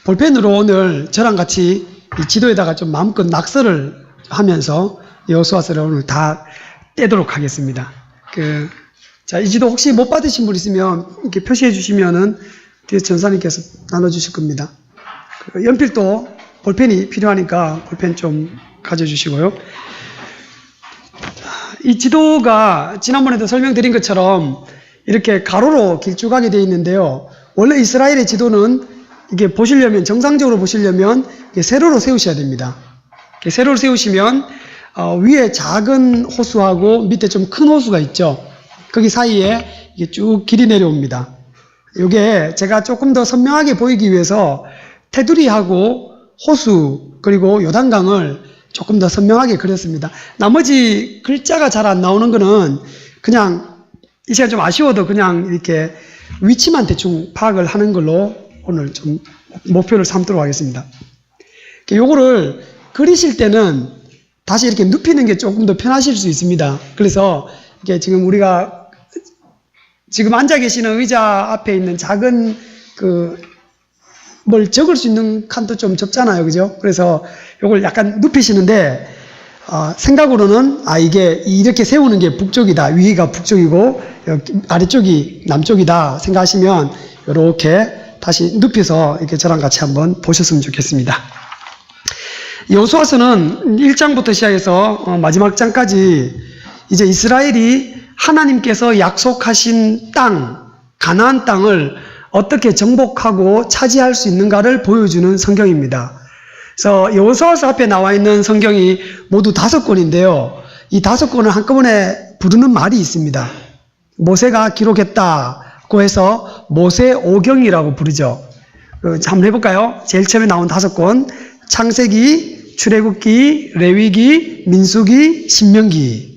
볼펜으로 오늘 저랑 같이 이 지도에다가 좀 마음껏 낙서를 하면서 여호수아서를 오늘 다 떼도록 하겠습니다. 자, 이 지도 혹시 못 받으신 분 있으면 이렇게 표시해 주시면은 뒤에 전사님께서 나눠주실 겁니다. 연필도 볼펜이 필요하니까 볼펜 좀 가져주시고요. 이 지도가 지난번에도 설명드린 것처럼 이렇게 가로로 길쭉하게 되어 있는데요. 원래 이스라엘의 지도는 이게 보시려면, 정상적으로 보시려면 세로로 세우셔야 됩니다. 세로로 세우시면 위에 작은 호수하고 밑에 좀 큰 호수가 있죠. 거기 사이에 이게 쭉 길이 내려옵니다. 이게 제가 조금 더 선명하게 보이기 위해서 테두리하고 호수 그리고 요단강을 조금 더 선명하게 그렸습니다. 나머지 글자가 잘 안 나오는 거는 그냥 이 시간 좀 아쉬워도 그냥 이렇게 위치만 대충 파악을 하는 걸로 오늘 좀 목표를 삼도록 하겠습니다. 요거를 그리실 때는 다시 이렇게 눕히는 게 조금 더 편하실 수 있습니다. 그래서 이게 지금 우리가 지금 앉아 계시는 의자 앞에 있는 작은 뭘 적을 수 있는 칸도 좀 적잖아요. 그죠? 그래서 요걸 약간 눕히시는데, 생각으로는, 이게 이렇게 세우는 게 북쪽이다. 위가 북쪽이고, 아래쪽이 남쪽이다. 생각하시면, 요렇게 다시 눕혀서 이렇게 저랑 같이 한번 보셨으면 좋겠습니다. 여호수아서는 1장부터 시작해서 마지막 장까지 이제 이스라엘이 하나님께서 약속하신 땅, 가나안 땅을 어떻게 정복하고 차지할 수 있는가를 보여주는 성경입니다. 그래서 여호수아서 앞에 나와 있는 성경이 모두 5권인데요. 이 5권을 한꺼번에 부르는 말이 있습니다. 모세가 기록했다고 해서 모세오경이라고 부르죠. 한번 해볼까요? 제일 처음에 나온 5권, 창세기, 출애굽기, 레위기, 민수기, 신명기.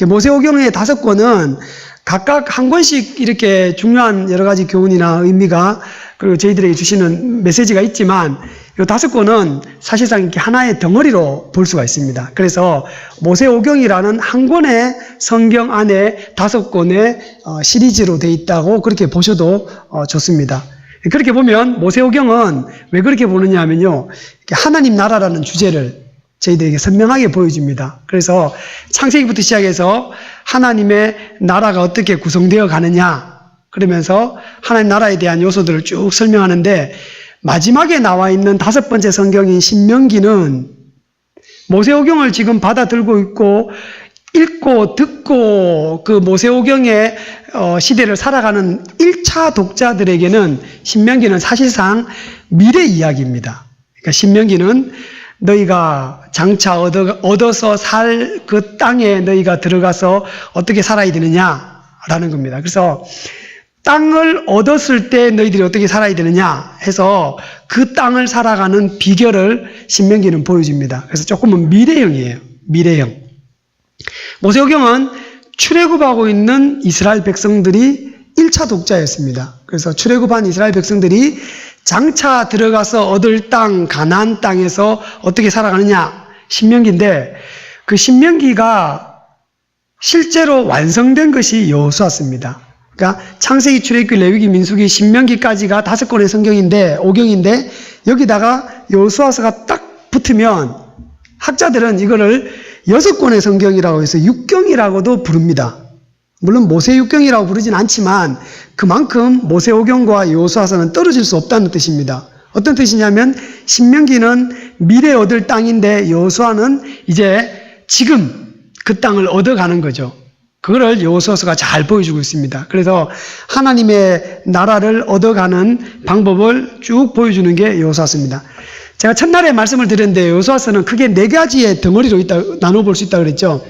모세오경의 5권은 각각 한 권씩 이렇게 중요한 여러 가지 교훈이나 의미가 그리고 저희들에게 주시는 메시지가 있지만 이 5권은 사실상 이렇게 하나의 덩어리로 볼 수가 있습니다. 그래서 모세오경이라는 한 권의 성경 안에 5권의 시리즈로 되어 있다고 그렇게 보셔도 좋습니다. 그렇게 보면 모세오경은 왜 그렇게 보느냐 하면요. 하나님 나라라는 주제를 저희들에게 선명하게 보여줍니다. 그래서 창세기부터 시작해서 하나님의 나라가 어떻게 구성되어 가느냐 그러면서 하나님 나라에 대한 요소들을 쭉 설명하는데 마지막에 나와 있는 5번째 성경인 신명기는 모세오경을 지금 받아들고 있고 읽고 듣고 그 모세오경의 시대를 살아가는 1차 독자들에게는 신명기는 사실상 미래 이야기입니다. 그러니까 신명기는 너희가 장차 얻어서 살 그 땅에 너희가 들어가서 어떻게 살아야 되느냐라는 겁니다. 그래서 땅을 얻었을 때 너희들이 어떻게 살아야 되느냐 해서 그 땅을 살아가는 비결을 신명기는 보여줍니다. 그래서 조금은 미래형이에요. 미래형. 모세오경은 출애굽하고 있는 이스라엘 백성들이 1차 독자였습니다. 그래서 출애굽한 이스라엘 백성들이 장차 들어가서 얻을 땅, 가나안 땅에서 어떻게 살아가느냐 신명기인데 그 신명기가 실제로 완성된 것이 여호수아서입니다. 그러니까 창세기, 출애굽기, 레위기, 민수기, 신명기까지가 5권의 성경인데 5경인데 여기다가 여호수아서가 딱 붙으면 학자들은 이거를 6권의 성경이라고 해서 6경이라고도 부릅니다. 물론 모세 6경이라고 부르진 않지만 그만큼 모세 5경과 여호수아서는 떨어질 수 없다는 뜻입니다. 어떤 뜻이냐면 신명기는 미래 얻을 땅인데 여호수아는 이제 지금 그 땅을 얻어가는 거죠. 그거를 여호수아서가 잘 보여주고 있습니다. 그래서 하나님의 나라를 얻어가는 방법을 쭉 보여주는 게 여호수아서입니다. 제가 첫날에 말씀을 드렸는데 여호수아서는 크게 4가지의 덩어리로 나눠볼 수 있다고 그랬죠.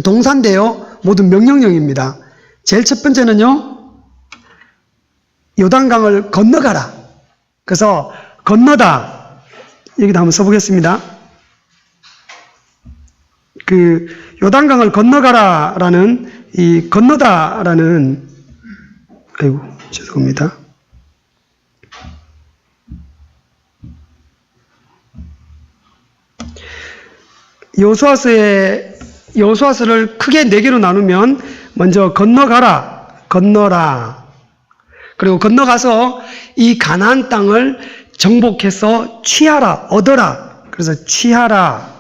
동사인데요. 모두 명령형입니다. 제일 첫 번째는요. 요단강을 건너가라. 그래서 건너다. 여기다 한번 써보겠습니다. 그 요단강을 건너가라라는 이 건너다라는 아이고 죄송합니다. 여호수아서를 크게 4개로 나누면 먼저 건너가라, 건너라. 그리고 건너가서 이 가나안 땅을 정복해서 취하라, 얻어라. 그래서 취하라.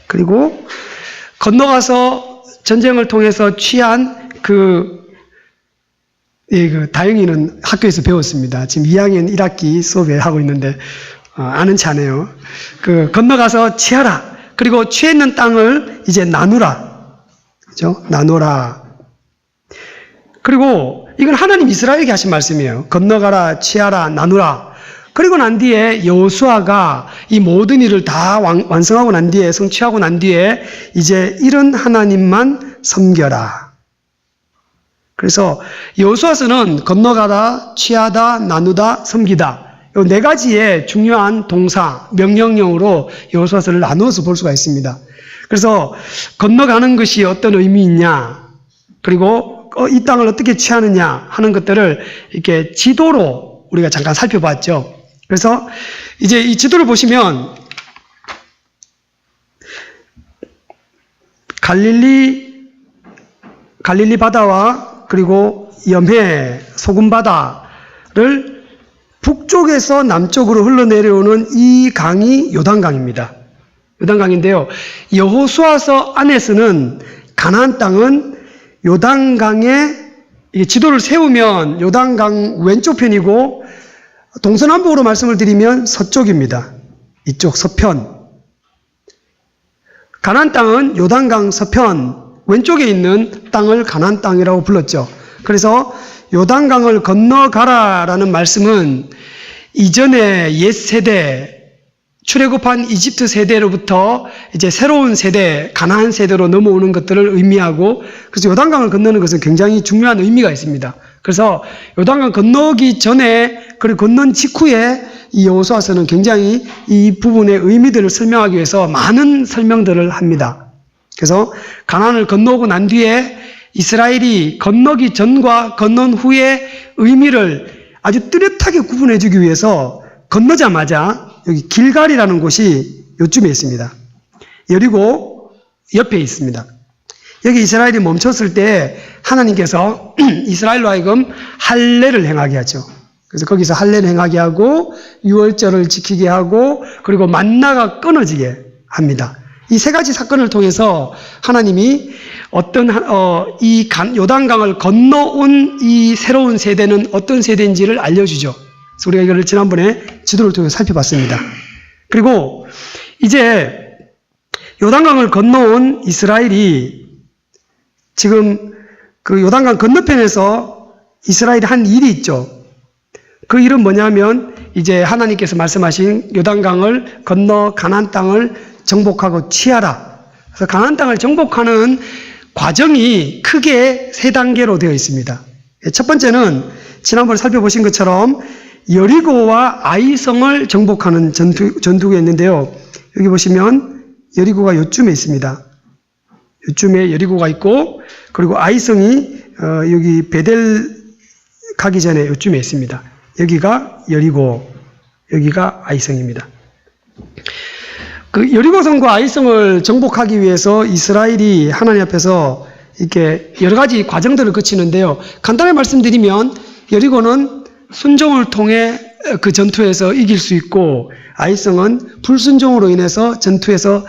그리고 건너가서 전쟁을 통해서 취한 다영이는 학교에서 배웠습니다. 지금 2학년 1학기 수업에 하고 있는데, 아는 차네요. 건너가서 취하라. 그리고 취했는 땅을 이제 나누라. 그죠? 나누라. 그리고 이건 하나님 이스라엘에게 하신 말씀이에요. 건너가라, 취하라, 나누라. 그리고 난 뒤에 여호수아가 이 모든 일을 다 완성하고 난 뒤에, 성취하고 난 뒤에 이제 이런 하나님만 섬겨라. 그래서 여호수아서는 건너가다, 취하다, 나누다, 섬기다. 이 네 가지의 중요한 동사, 명령형으로 여호수아서를 나누어서 볼 수가 있습니다. 그래서 건너가는 것이 어떤 의미 있냐, 그리고 이 땅을 어떻게 취하느냐 하는 것들을 이렇게 지도로 우리가 잠깐 살펴봤죠. 그래서 이제 이 지도를 보시면 갈릴리 바다와 그리고 염해, 소금 바다를 북쪽에서 남쪽으로 흘러내려오는 이 강이 요단강입니다. 요단강인데요. 여호수아서 안에서는 가나안 땅은 요단강에 지도를 세우면 요단강 왼쪽 편이고 동서남북으로 말씀을 드리면 서쪽입니다. 이쪽 서편. 가나안 땅은 요단강 서편 왼쪽에 있는 땅을 가나안 땅이라고 불렀죠. 그래서 요단강을 건너가라라는 말씀은 이전에 옛 세대, 출애굽한 이집트 세대로부터 이제 새로운 세대, 가나안 세대로 넘어오는 것들을 의미하고, 그래서 요단강을 건너는 것은 굉장히 중요한 의미가 있습니다. 그래서 요단강 건너기 전에, 그리고 건넌 직후에 이 여호수아서는 굉장히 이 부분의 의미들을 설명하기 위해서 많은 설명들을 합니다. 그래서 가나안을 건너고 난 뒤에 이스라엘이 건너기 전과 건넌 후의 의미를 아주 뚜렷하게 구분해 주기 위해서 건너자마자 여기 길갈이라는 곳이 요쯤에 있습니다. 여리고 옆에 있습니다. 여기 이스라엘이 멈췄을 때 하나님께서 이스라엘로 하여금 할례를 행하게 하죠. 그래서 거기서 할례를 행하게 하고 유월절을 지키게 하고 그리고 만나가 끊어지게 합니다. 이 세 가지 사건을 통해서 하나님이 이 요단강을 건너온 이 새로운 세대는 어떤 세대인지를 알려주죠. 그래서 우리가 이걸 지난번에 지도를 통해 살펴봤습니다. 그리고 이제 요단강을 건너온 이스라엘이 지금 그 요단강 건너편에서 이스라엘이 한 일이 있죠. 그 일은 뭐냐면 이제 하나님께서 말씀하신 요단강을 건너 가나안 땅을 정복하고 취하라. 그래서 가나안 땅을 정복하는 과정이 크게 세 단계로 되어 있습니다. 첫 번째는 지난번에 살펴보신 것처럼 여리고와 아이성을 정복하는 전투가 있는데요. 여기 보시면 여리고가 요쯤에 있습니다. 요쯤에 여리고가 있고 그리고 아이성이 여기 베델 가기 전에 요쯤에 있습니다. 여기가 여리고, 여기가 아이성입니다. 그 여리고성과 아이성을 정복하기 위해서 이스라엘이 하나님 앞에서 이렇게 여러 가지 과정들을 거치는데요. 간단히 말씀드리면 여리고는 순종을 통해 그 전투에서 이길 수 있고 아이성은 불순종으로 인해서 전투에서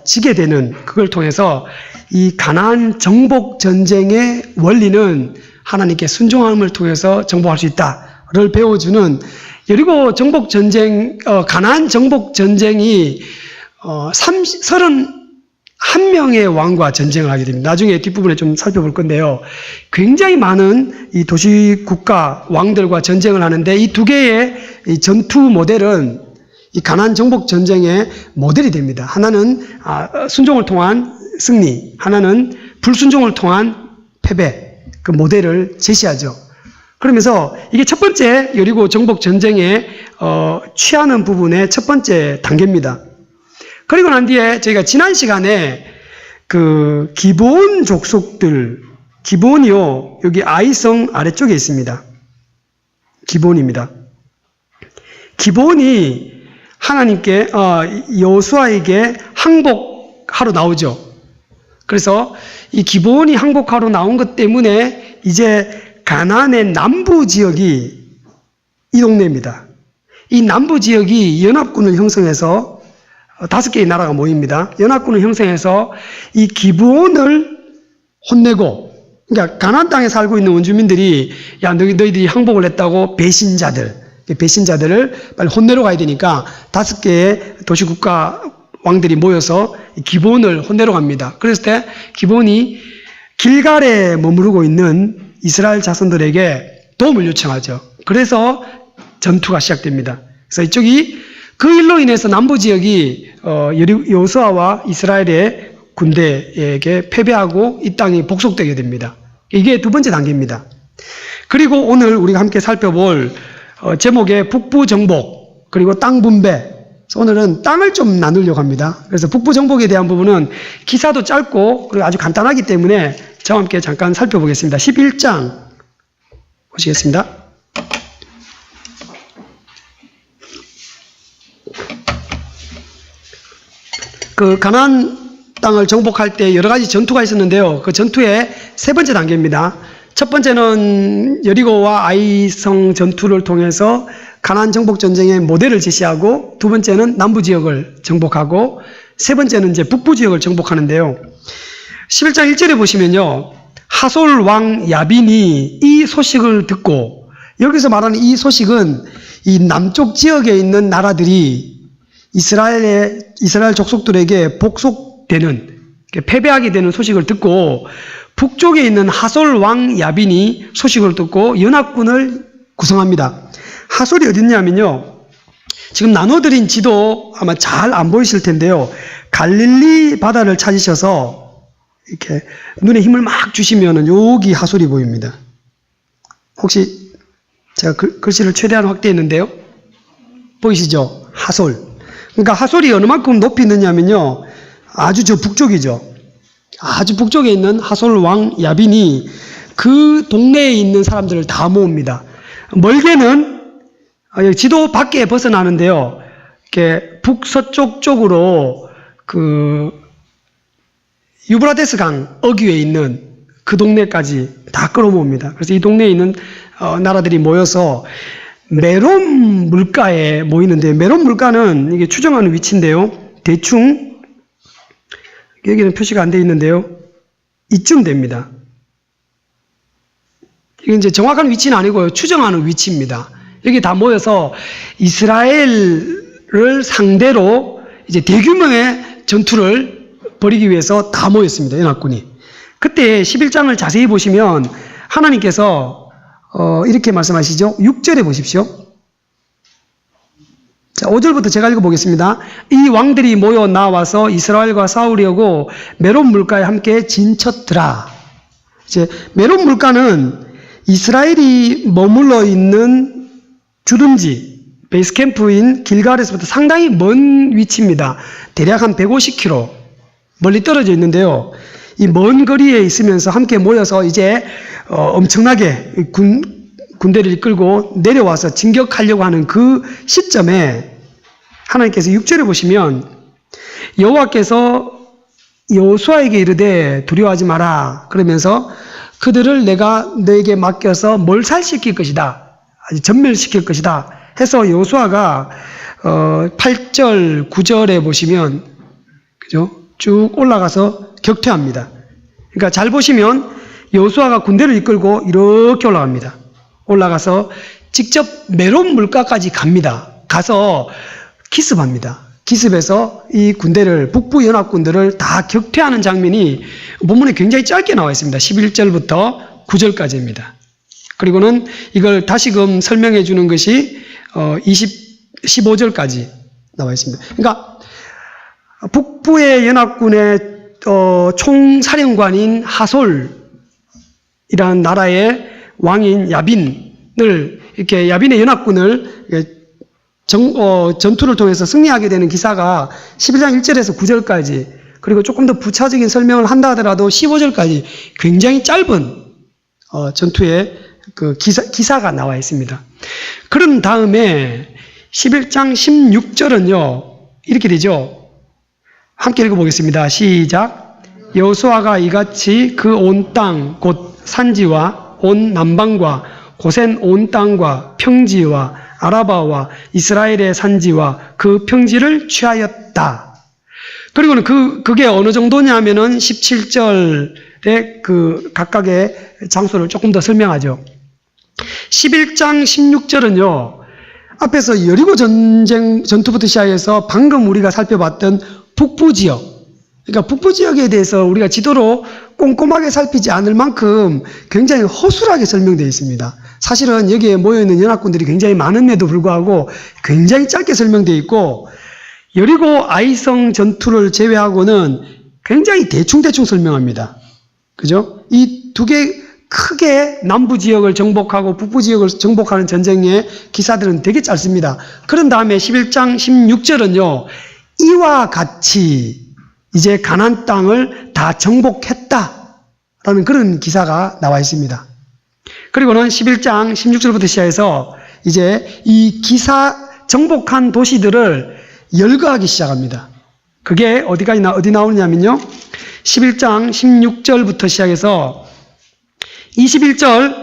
지게 되는, 그걸 통해서 이 가나안 정복 전쟁의 원리는 하나님께 순종함을 통해서 정복할 수 있다를 배워주는 여리고 정복 전쟁, 가나안 정복 전쟁이 31명의 왕과 전쟁을 하게 됩니다. 나중에 뒷부분에 좀 살펴볼 건데요. 굉장히 많은 이 도시 국가 왕들과 전쟁을 하는데 이 두 개의 이 전투 모델은 이 가나안 정복 전쟁의 모델이 됩니다. 하나는 순종을 통한 승리, 하나는 불순종을 통한 패배, 그 모델을 제시하죠. 그러면서 이게 첫 번째 여리고 정복 전쟁에 취하는 부분의 첫 번째 단계입니다. 그리고 난 뒤에 저희가 지난 시간에 그 기브온 족속들, 기브온이요, 여기 아이성 아래쪽에 있습니다. 기브온입니다. 기브온이 하나님께 여호수아에게 항복하러 나오죠. 그래서 이 기브온이 항복하러 나온 것 때문에 이제 가나안의 남부 지역이 이 동네입니다. 이 남부 지역이 연합군을 형성해서 5개의 나라가 모입니다. 연합군을 형성해서 이 기브온을 혼내고, 그러니까 가나안 땅에 살고 있는 원주민들이 야 너희들이 항복을 했다고 배신자들을 빨리 혼내러 가야 되니까 5개의 도시국가 왕들이 모여서 기브온을 혼내러 갑니다. 그랬을 때 기브온이 길갈에 머무르고 있는 이스라엘 자손들에게 도움을 요청하죠. 그래서 전투가 시작됩니다. 그래서 이쪽이 그 일로 인해서 남부 지역이 여호수아와 이스라엘의 군대에게 패배하고 이 땅이 복속되게 됩니다. 이게 두 번째 단계입니다. 그리고 오늘 우리가 함께 살펴볼 제목의 북부 정복 그리고 땅 분배. 그래서 오늘은 땅을 좀 나누려고 합니다. 그래서 북부 정복에 대한 부분은 기사도 짧고 그리고 아주 간단하기 때문에 저와 함께 잠깐 살펴보겠습니다. 11장 보시겠습니다. 그 가나안 땅을 정복할 때 여러 가지 전투가 있었는데요. 그 전투의 세 번째 단계입니다. 첫 번째는 여리고와 아이성 전투를 통해서 가나안 정복 전쟁의 모델을 제시하고, 두 번째는 남부 지역을 정복하고, 세 번째는 이제 북부 지역을 정복하는데요. 11장 1절에 보시면요, 하솔 왕 야빈이 이 소식을 듣고, 여기서 말하는 이 소식은 이 남쪽 지역에 있는 나라들이 이스라엘 족속들에게 복속되는, 패배하게 되는 소식을 듣고, 북쪽에 있는 하솔 왕 야빈이 소식을 듣고 연합군을 구성합니다. 하솔이 어딨냐면요, 지금 나눠드린 지도 아마 잘 안 보이실 텐데요, 갈릴리 바다를 찾으셔서 이렇게 눈에 힘을 막 주시면은 여기 하솔이 보입니다. 혹시 제가 글씨를 최대한 확대했는데요, 보이시죠? 하솔. 그러니까 하솔이 어느 만큼 높이 있느냐면요, 아주 저 북쪽이죠. 아주 북쪽에 있는 하솔 왕 야빈이 그 동네에 있는 사람들을 다 모읍니다. 멀게는 지도 밖에 벗어나는데요, 이렇게 북서쪽 쪽으로 그 유브라데스 강 어귀에 있는 그 동네까지 다 끌어모읍니다. 그래서 이 동네에 있는 나라들이 모여서 메론 물가에 모이는데, 메론 물가는 이게 추정하는 위치인데요, 대충 여기는 표시가 안 되어 있는데요, 이쯤 됩니다. 이게 이제 정확한 위치는 아니고요, 추정하는 위치입니다. 여기 다 모여서 이스라엘을 상대로 이제 대규모의 전투를 벌이기 위해서 다 모였습니다, 연합군이. 그때 11장을 자세히 보시면 하나님께서 이렇게 말씀하시죠. 6절에 보십시오. 자, 5절부터 제가 읽어보겠습니다. 이 왕들이 모여 나와서 이스라엘과 싸우려고 메론 물가에 함께 진쳤더라. 이제 메론 물가는 이스라엘이 머물러 있는 주둔지, 베이스 캠프인 길갈에서부터 상당히 먼 위치입니다. 대략 한 150km 멀리 떨어져 있는데요, 이 먼 거리에 있으면서 함께 모여서 이제 엄청나게 군대를 이끌고 내려와서 진격하려고 하는 그 시점에 하나님께서 6절에 보시면 여호와께서 여호수아에게 이르되 두려워하지 마라, 그러면서 그들을 내가 너에게 맡겨서 몰살시킬 것이다, 아주 전멸시킬 것이다 해서 여호수아가 8절 9절에 보시면 그죠, 쭉 올라가서 격퇴합니다. 그러니까 잘 보시면 여호수아가 군대를 이끌고 이렇게 올라갑니다. 올라가서 직접 메론 물가까지 갑니다. 가서 기습합니다. 기습해서 이 군대를, 북부 연합군들을 다 격퇴하는 장면이 본문에 굉장히 짧게 나와 있습니다. 11절부터 9절까지입니다. 그리고는 이걸 다시금 설명해 주는 것이 15절까지 나와 있습니다. 그러니까 북부의 연합군의 총사령관인 하솔이라는 나라의 왕인 야빈을, 이렇게 야빈의 연합군을 전투를 통해서 승리하게 되는 기사가 11장 1절에서 9절까지, 그리고 조금 더 부차적인 설명을 한다 하더라도 15절까지 굉장히 짧은 전투의 그 기사가 나와 있습니다. 그런 다음에 11장 16절은요, 이렇게 되죠. 함께 읽어보겠습니다. 시작. 여호수아가 이같이 그 온 땅 곧 산지와 온 남방과 고센 온 땅과 평지와 아라바와 이스라엘의 산지와 그 평지를 취하였다. 그리고는 그게 어느 정도냐면은 17절에 그 각각의 장소를 조금 더 설명하죠. 11장 16절은요, 앞에서 여리고 전투부터 시작해서 방금 우리가 살펴봤던 북부 지역, 그러니까 북부 지역에 대해서 우리가 지도로 꼼꼼하게 살피지 않을 만큼 굉장히 허술하게 설명되어 있습니다. 사실은 여기에 모여있는 연합군들이 굉장히 많음에도 불구하고 굉장히 짧게 설명되어 있고, 여리고 아이성 전투를 제외하고는 굉장히 대충 설명합니다. 그죠? 이 두 개 크게 남부 지역을 정복하고 북부 지역을 정복하는 전쟁의 기사들은 되게 짧습니다. 그런 다음에 11장 16절은요, 이와 같이 이제 가나안 땅을 다 정복했다라는 그런 기사가 나와 있습니다. 그리고는 11장 16절부터 시작해서 이제 이 정복한 도시들을 열거하기 시작합니다. 그게 어디 나오느냐면요, 11장 16절부터 시작해서 21절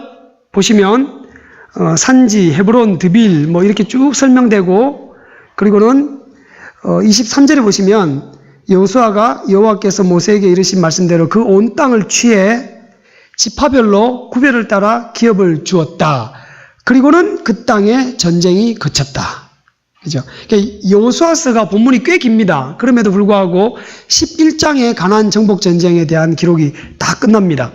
보시면 산지, 헤브론, 드빌 뭐 이렇게 쭉 설명되고, 그리고는 23절에 보시면 여호수아가 여호와께서 모세에게 이르신 말씀대로 그 온 땅을 취해 지파별로 구별을 따라 기업을 주었다. 그리고는 그 땅에 전쟁이 그쳤다. 그죠? 그러니까 여호수아서가 본문이 꽤 깁니다. 그럼에도 불구하고 11장의 가나안 정복 전쟁에 대한 기록이 다 끝납니다.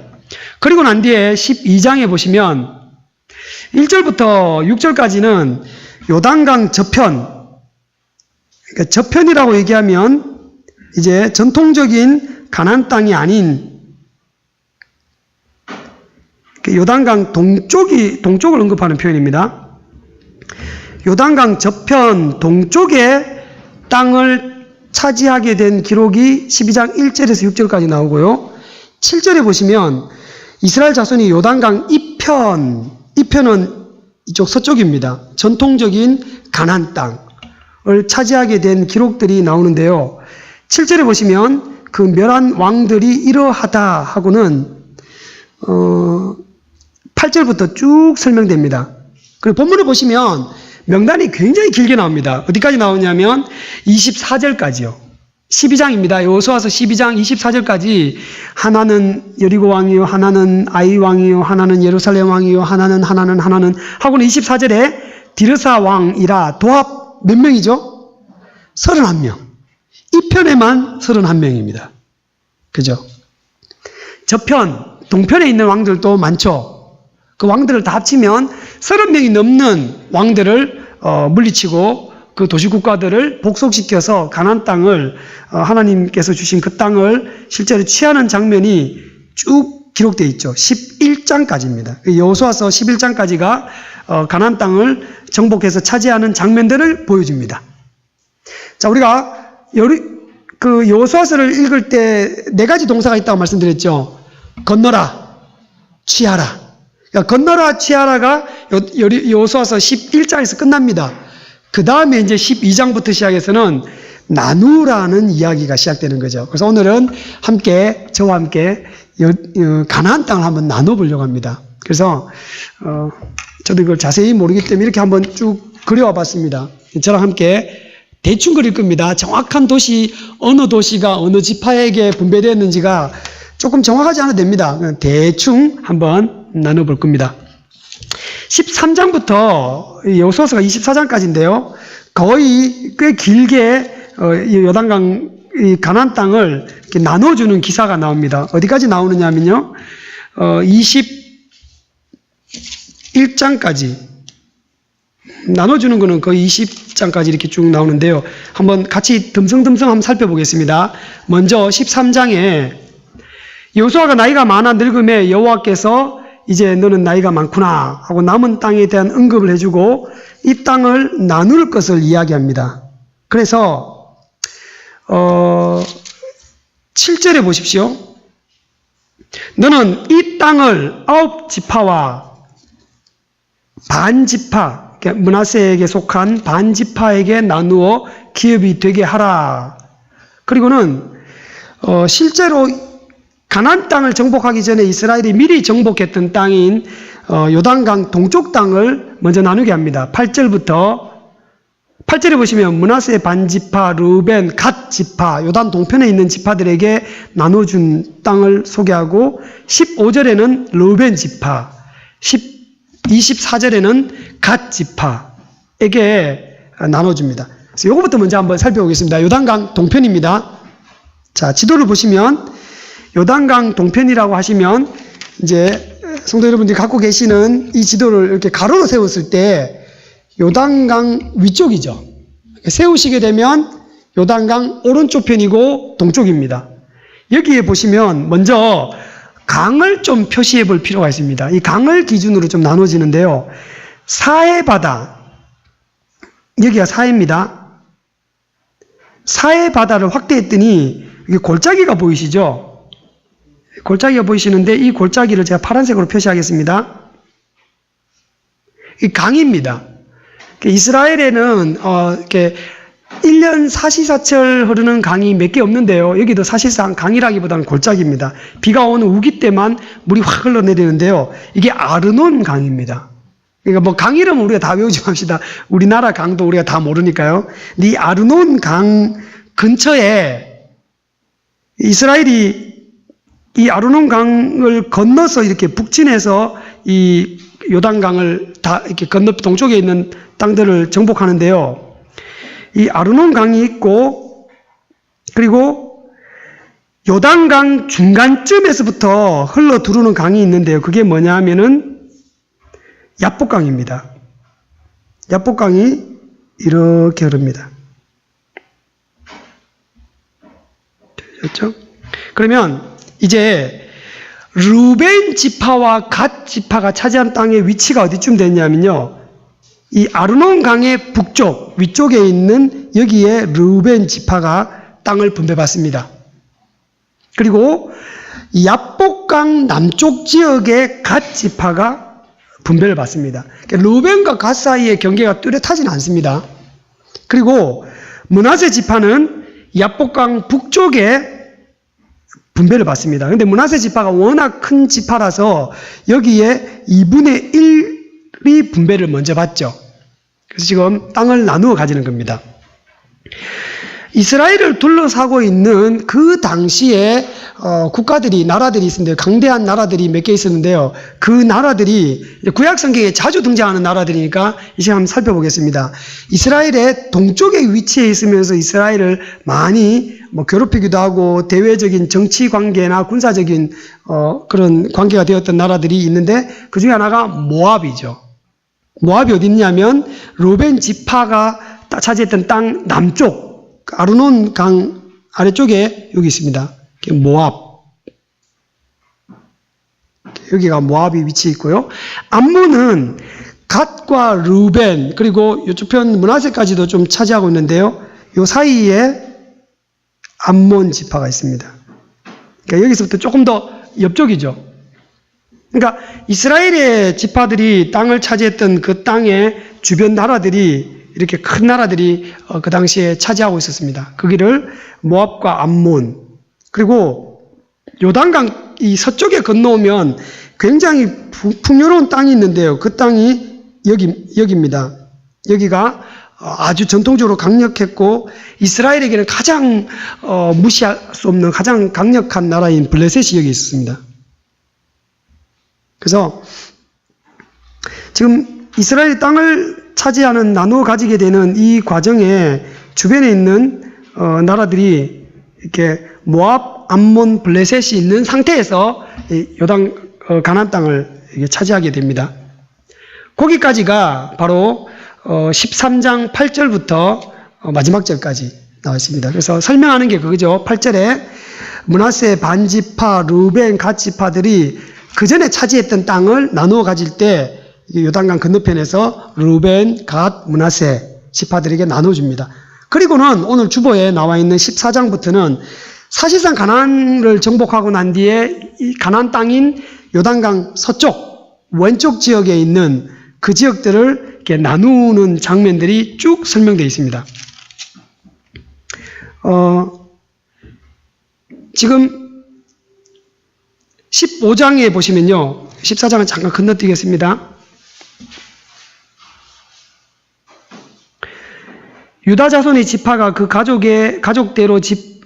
그리고 난 뒤에 12장에 보시면 1절부터 6절까지는 요단강 저편, 그러니까 저편이라고 얘기하면 이제 전통적인 가나안 땅이 아닌 요단강 동쪽을 언급하는 표현입니다. 요단강 저편 동쪽의 땅을 차지하게 된 기록이 12장 1절에서 6절까지 나오고요. 7절에 보시면 이스라엘 자손이 요단강 이편은 이쪽 서쪽입니다. 전통적인 가나안 땅을 차지하게 된 기록들이 나오는데요. 7절에 보시면 그 멸한 왕들이 이러하다 하고는 8절부터 쭉 설명됩니다. 그리고 본문을 보시면 명단이 굉장히 길게 나옵니다. 어디까지 나오냐면 24절까지요. 12장입니다. 여호수아서 12장 24절까지 하나는 여리고 왕이요, 하나는 아이 왕이요, 하나는 예루살렘 왕이요, 하나는 하고는 24절에 디르사 왕이라 도합 몇 명이죠? 31명. 이 편에만 31명입니다. 그죠? 저편, 동편에 있는 왕들도 많죠. 그 왕들을 다 합치면 30명이 넘는 왕들을 물리치고 그 도시국가들을 복속시켜서 가나안 땅을 하나님께서 주신 그 땅을 실제로 취하는 장면이 쭉 기록되어 있죠. 11장까지입니다. 여호수아서 11장까지가 가나안 땅을 정복해서 차지하는 장면들을 보여줍니다. 자, 우리가 그 여호수아서를 읽을 때 네 가지 동사가 있다고 말씀드렸죠. 건너라, 취하라. 그러니까 건너라, 취하라가 여호수아서 11장에서 끝납니다. 그 다음에 이제 12장부터 시작해서는 나누라는 이야기가 시작되는 거죠. 그래서 오늘은 저와 함께 가나안 땅을 한번 나눠보려고 합니다. 그래서 저도 이걸 자세히 모르기 때문에 이렇게 한번 쭉 그려와 봤습니다. 저랑 함께 대충 그릴 겁니다. 정확한 도시, 어느 도시가 어느 지파에게 분배되었는지가 조금 정확하지 않아도 됩니다. 대충 한번 나눠볼 겁니다. 13장부터 여호수아서가 24장까지인데요. 거의 꽤 길게 요단강 가나안 땅을 이렇게 나눠주는 기사가 나옵니다. 어디까지 나오느냐면요. 21장까지 나눠주는 거는 거의 20장까지 이렇게 쭉 나오는데요. 한번 같이 듬성듬성 한번 살펴보겠습니다. 먼저 13장에 여호수아가 나이가 많아 늙음에 여호와께서 이제 너는 나이가 많구나 하고 남은 땅에 대한 언급을 해주고 이 땅을 나눌 것을 이야기합니다. 그래서 7절에 보십시오. 너는 이 땅을 9지파와 반지파, 므낫세에게 속한 반지파에게 나누어 기업이 되게 하라. 그리고는 실제로 가나안 땅을 정복하기 전에 이스라엘이 미리 정복했던 땅인 요단강 동쪽 땅을 먼저 나누게 합니다. 8절에 보시면 므낫세 반지파, 르우벤, 갓 지파, 요단 동편에 있는 지파들에게 나눠준 땅을 소개하고 15절에는 르우벤 지파, 24절에는 갓 지파에게 나눠줍니다. 그래서 이거부터 먼저 한번 살펴보겠습니다. 요단강 동편입니다. 자, 지도를 보시면 요단강 동편이라고 하시면 이제 성도 여러분들이 갖고 계시는 이 지도를 이렇게 가로로 세웠을 때 요단강 위쪽이죠. 세우시게 되면 요단강 오른쪽 편이고 동쪽입니다. 여기에 보시면 먼저 강을 좀 표시해 볼 필요가 있습니다. 이 강을 기준으로 좀 나눠지는데요. 사해 바다, 여기가 사해입니다. 사해 바다를 확대했더니 이게 골짜기가 보이시죠? 골짜기가 보이시는데 이 골짜기를 제가 파란색으로 표시하겠습니다. 이 강입니다. 이스라엘에는 이렇게 1년 사시사철 흐르는 강이 몇 개 없는데요. 여기도 사실상 강이라기보다는 골짜기입니다. 비가 오는 우기 때만 물이 확 흘러내리는데요. 이게 아르논 강입니다. 그러니까 뭐 강 이름은 우리가 다 외우지 맙시다. 우리나라 강도 우리가 다 모르니까요. 근데 이 아르논 강 근처에 이스라엘이 이 아르논 강을 건너서 이렇게 북진해서 이 요단강을 다 이렇게 건너 동쪽에 있는 땅들을 정복하는데요. 이 아르논 강이 있고 그리고 요단강 중간쯤에서부터 흘러 들어오는 강이 있는데요. 그게 뭐냐 하면은 야복강입니다. 야복강이 이렇게 흐릅니다. 됐죠? 그러면 이제 르우벤 지파와 갓 지파가 차지한 땅의 위치가 어디쯤 됐냐면요. 이 아르논 강의 북쪽, 위쪽에 있는 여기에 르우벤 지파가 땅을 분배받습니다. 그리고 야복강 남쪽 지역의 갓 지파가 분배를 받습니다. 르우벤과 갓 사이의 경계가 뚜렷하지는 않습니다. 그리고 므낫세 지파는 야복강 북쪽에 분배를 받습니다. 그런데 므낫세 지파가 워낙 큰 지파라서 여기에 2분의 1이 분배를 먼저 받죠. 그래서 지금 땅을 나누어 가지는 겁니다. 이스라엘을 둘러싸고 있는 그 당시에 국가들이, 나라들이 있었는데요. 강대한 나라들이 몇 개 있었는데요. 그 나라들이 구약 성경에 자주 등장하는 나라들이니까 이 시간 한번 살펴보겠습니다. 이스라엘의 동쪽에 위치해 있으면서 이스라엘을 많이 괴롭히기도 하고 대외적인 정치 관계나 군사적인 그런 관계가 되었던 나라들이 있는데 그 중에 하나가 모압이죠. 모압이 어디 있냐면 르우벤 지파가 차지했던 땅 남쪽 아르논 강 아래쪽에 여기 있습니다. 모압. 여기가 모압이 위치해 있고요. 암몬은 갓과 르우벤 그리고 이쪽 편 므낫세까지도 좀 차지하고 있는데요. 이 사이에 암몬 지파가 있습니다. 그러니까 여기서부터 조금 더 옆쪽이죠. 그러니까 이스라엘의 지파들이 땅을 차지했던 그 땅의 주변 나라들이 이렇게 큰 나라들이 그 당시에 차지하고 있었습니다. 거기를 모압과 암몬 그리고 요단강 이 서쪽에 건너오면 굉장히 풍요로운 땅이 있는데요. 그 땅이 여기입니다. 여기가 아주 전통적으로 강력했고 이스라엘에게는 가장 무시할 수 없는 가장 강력한 나라인 블레셋이 여기 있습니다. 그래서 지금 이스라엘 땅을 차지하는 나누어 가지게 되는 이 과정에 주변에 있는 나라들이 이렇게 모압, 암몬, 블레셋이 있는 상태에서 요단 가나안 땅을 차지하게 됩니다. 거기까지가 바로 13장 8절부터 마지막 절까지 나와 있습니다. 그래서 설명하는 게 그거죠. 8절에 므낫세 반지파, 르우벤, 갓 지파들이 그 전에 차지했던 땅을 나누어 가질 때 요단강 건너편에서 르우벤, 갓, 므낫세 지파들에게 나눠줍니다. 그리고는 오늘 주보에 나와 있는 14장부터는 사실상 가나안을 정복하고 난 뒤에 이 가나안 땅인 요단강 서쪽 왼쪽 지역에 있는 그 지역들을 이렇게 나누는 장면들이 쭉 설명되어 있습니다. 지금 15장에 보시면요. 14장은 잠깐 건너뛰겠습니다. 유다 자손의 지파가 그 가족대로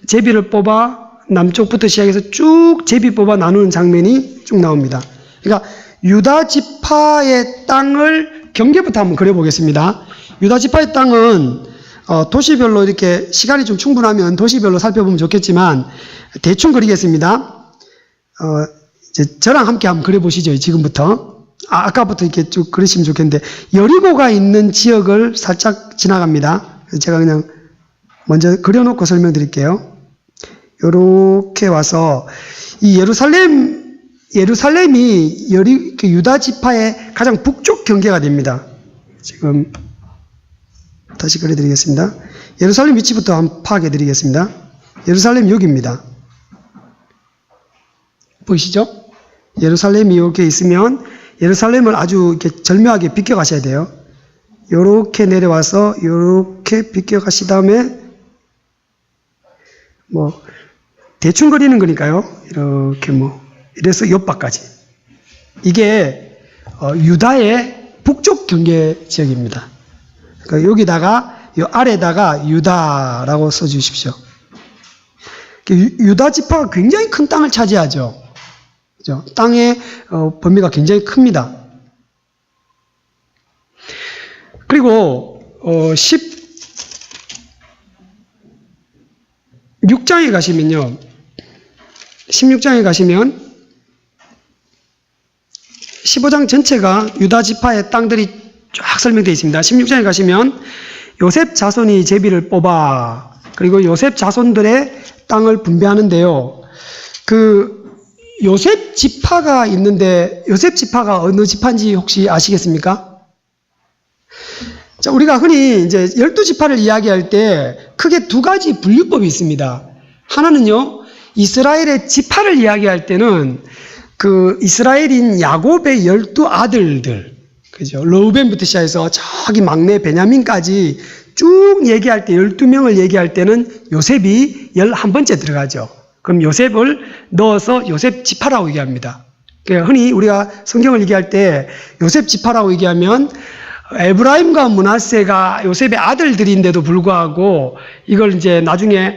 제비를 뽑아 남쪽부터 시작해서 쭉 제비 뽑아 나누는 장면이 쭉 나옵니다. 그러니까 유다 지파의 땅을 경계부터 한번 그려보겠습니다. 유다 지파의 땅은 도시별로 이렇게 시간이 좀 충분하면 도시별로 살펴보면 좋겠지만 대충 그리겠습니다. 이제 저랑 함께 한번 그려보시죠. 지금부터. 아까부터 이렇게 쭉 그리시면 좋겠는데 여리고가 있는 지역을 살짝 지나갑니다. 제가 그냥 먼저 그려놓고 설명드릴게요. 요렇게 와서 이 예루살렘이 유다 지파의 가장 북쪽 경계가 됩니다. 지금 다시 그려드리겠습니다. 예루살렘 위치부터 한번 파악해드리겠습니다. 예루살렘 여기입니다. 보이시죠? 예루살렘이 이렇게 있으면 예루살렘을 아주 이렇게 절묘하게 비껴가셔야 돼요. 요렇게 내려와서 요렇게 비껴가신 다음에 뭐 대충 그리는 거니까요. 이렇게 이래서 옆바까지. 이게 유다의 북쪽 경계 지역입니다. 그러니까 여기다가 요 아래다가 유다라고 써주십시오. 유다 지파가 굉장히 큰 땅을 차지하죠. 그죠? 땅의 범위가 굉장히 큽니다. 그리고 16장에 가시면요. 16장에 가시면 15장 전체가 유다 지파의 땅들이 쫙 설명되어 있습니다. 16장에 가시면 요셉 자손이 제비를 뽑아 그리고 요셉 자손들의 땅을 분배하는데요. 그 요셉 지파가 있는데 요셉 지파가 어느 지파인지 혹시 아시겠습니까? 자, 우리가 흔히 이제 12지파를 이야기할 때 크게 두 가지 분류법이 있습니다. 하나는요, 이스라엘의 지파를 이야기할 때는 그 이스라엘인 야곱의 12아들들, 그죠? 르우벤부터 시작해서 저기 막내 베냐민까지 쭉 얘기할 때 12명을 얘기할 때는 요셉이 11번째 들어가죠. 그럼 요셉을 넣어서 요셉 지파라고 얘기합니다. 흔히 우리가 성경을 얘기할 때 요셉 지파라고 얘기하면 에브라임과 므낫세가 요셉의 아들들인데도 불구하고 이걸 이제 나중에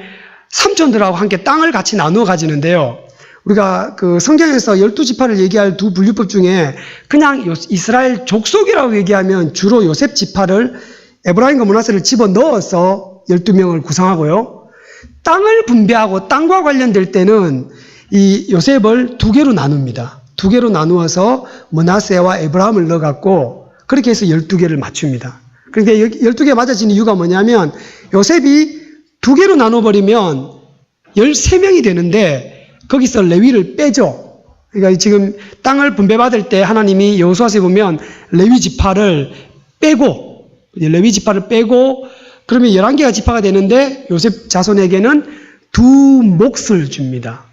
삼촌들하고 함께 땅을 같이 나누어 가지는데요. 우리가 그 성경에서 12지파를 얘기할 두 분류법 중에 그냥 이스라엘 족속이라고 얘기하면 주로 요셉 지파를 에브라임과 므낫세를 집어 넣어서 12명을 구성하고요. 땅을 분배하고 땅과 관련될 때는 이 요셉을 두 개로 나눕니다. 두 개로 나누어서 므낫세와 에브라임을 넣어갖고 그렇게 해서 12개를 맞춥니다. 그런데 12개 맞아지는 이유가 뭐냐면 요셉이 두 개로 나눠버리면 13명이 되는데 거기서 레위를 빼죠. 그러니까 지금 땅을 분배받을 때 하나님이 여호수아서에 보면 레위 지파를 빼고 그러면 11개가 지파가 되는데 요셉 자손에게는 두 몫을 줍니다.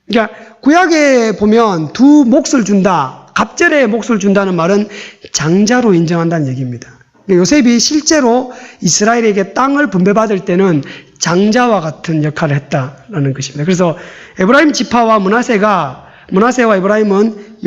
그러니까 구약에 보면 두 몫을 준다. 갑절의 몫을 준다는 말은 장자로 인정한다는 얘기입니다. 요셉이 실제로 이스라엘에게 땅을 분배받을 때는 장자와 같은 역할을 했다라는 것입니다. 그래서 에브라임 지파와 므낫세와 에브라임은